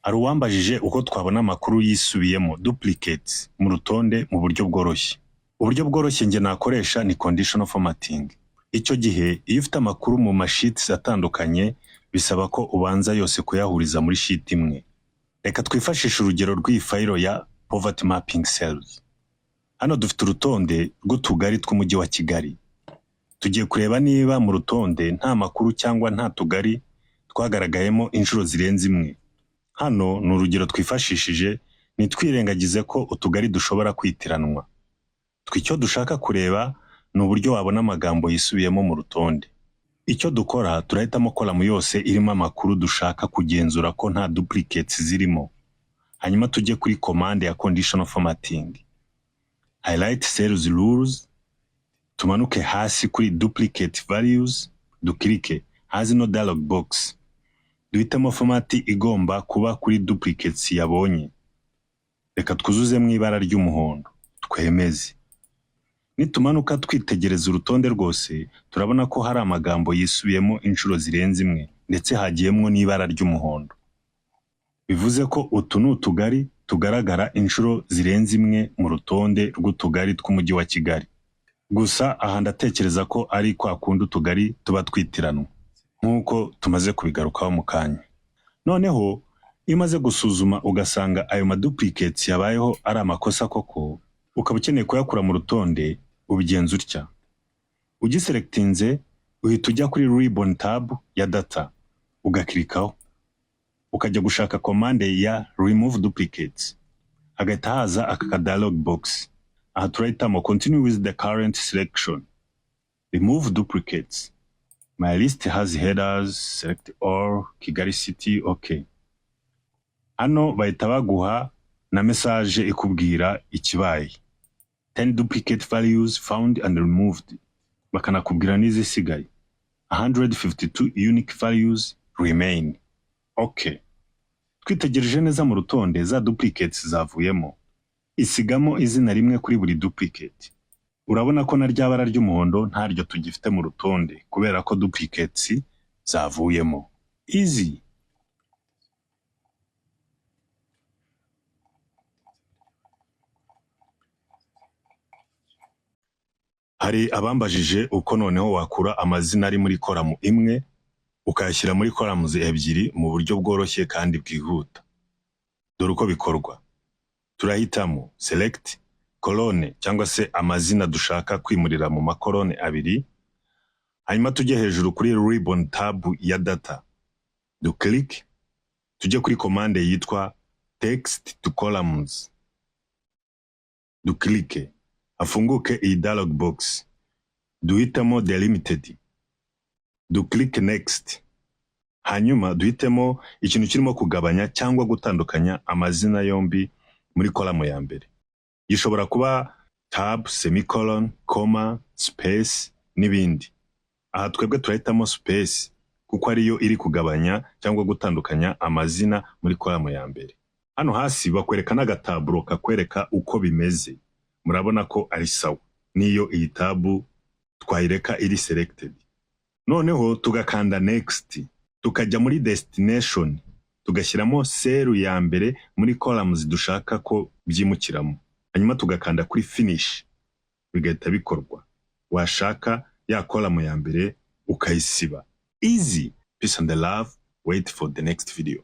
Hari uwambajije uko twabona amakuru yisubiyemo duplicates mu rutonde mu buryo bworoshye. Uburyo bworoshye nge nakoresha ni conditional formatting. Icyo gihe iyo ufite amakuru mu mashits atandukanye bisaba ko ubanza yose kuyahuriza muri sheet imwe. Reka twifashishe urugero rw'iyi file ya poverty mapping cells. Hano dufite urutonde rw'utugari tw'umujyi wa Kigali. Tugiye kureba niba mu rutonde nta makuru cyangwa nta tugari twagaragayemo inshuro zirenze imwe. Hano ni urugero twifashishije, nitwirengagize ko utugari dushobora kwitiranwa. Icyo dushaka kureba ni uburyo wabona amagambo yisubiyemo mu rutonde. Icyo dukora turahitamo column yose irimo amakuru dushaka kugenzura ko nta duplicates zirimo. Hanyuma tujye kuri command ya conditional formatting. Highlight cells rules. Tumanuke hasi kuri duplicate values, dukirike hazi no dialog box. Duhitemo format igomba kuba kuri duplicates yabonye. Reka twuzuze mu ibara ry'umuhondo, twemeze. Nitumanuka twitegereza urutonde rwose, turabona ko hari amagambo yisubiyemo inshuro zirenze imwe, ndetse hagiyemo n'ibara ry'umuhondo. Bivuze ko utu ni utugari tugaragara inshuro zirenze imwe mu rutonde rw'utugari tw'umujyi wa Kigali. Gusa aha ndatekereza ko ari kwa kundi utugari tuba twitiranwa, nk'uko tumaze kubigarukaho mu kanya. Noneho iyo umaze gusuzuma ugasanga ayo maduplicates yabayeho ari amakosa koko, ukaba ukeneye kuyakura mu rutonde, ubigenza utya. Ugiselectinze uhita ujya kuri ribbon tab ya data, ugakirikaho. Ukajya gushaka command ya remove duplicates. Hagahita haza aka dialog box. Aha turahitamo continue with the current selection. Remove duplicates. My list has headers, select all, Kigali City, okay. Hano bahita baguha na message ikubwira ikibaye. 10 duplicate values found and removed. Bakanakubwira n'izisigaye. 152 unique values remain. Okay. Twitegereje neza mu rutonde za duplicates zavuyemo. Isigamo izina rimwe kuri buri duplicate. Urabona ko na ryabara ry'umuhondo ntaryo tugifite mu rutonde kubera ko duplicates zavuyemo. Easy. Hari abambajije uko noneho wakura amazina ari muri column imwe ukayashyira muri columns ebyiri mu buryo bworoshye kandi bwihuta. Dore uko bikorwa. Turahitamo select colonne cyangwa se amazina dushaka kwimurira mu makolone abiri. Hanyuma tujye hejuru kuri ribbon tab ya data. Click, tujye kuri command yitwa text to columns. Click, afunguke iyi dialog box. Duhitamo delimited. Click next. Hanyuma duhitemo ikintu kirimo kugabanya cyangwa gutandukanya amazina yombi muri column ya mbere. Gishobora kuba tab, semicolon, comma, space n'ibindi. Aha twebwe turahitamo space kuko ariyo iri kugabanya cyangwa gutandukanya amazina muri column ya mbere. Hano hasi bakwereka n'agataburo kakwereka uko bimeze. Murabona ko ari sawa. Niyo iyi tab twayireka iri selected. Noneho tugakanda next. Tukajya muri destination. Tugashyiramo cell ya mbere muri columns dushaka ko byimukiramo. Hanyuma tugakanda kuri finish. Bigahita bikorwa. Washaka ya column ya mbere ukayisiba. Easy. Peace and love. Wait for the next video.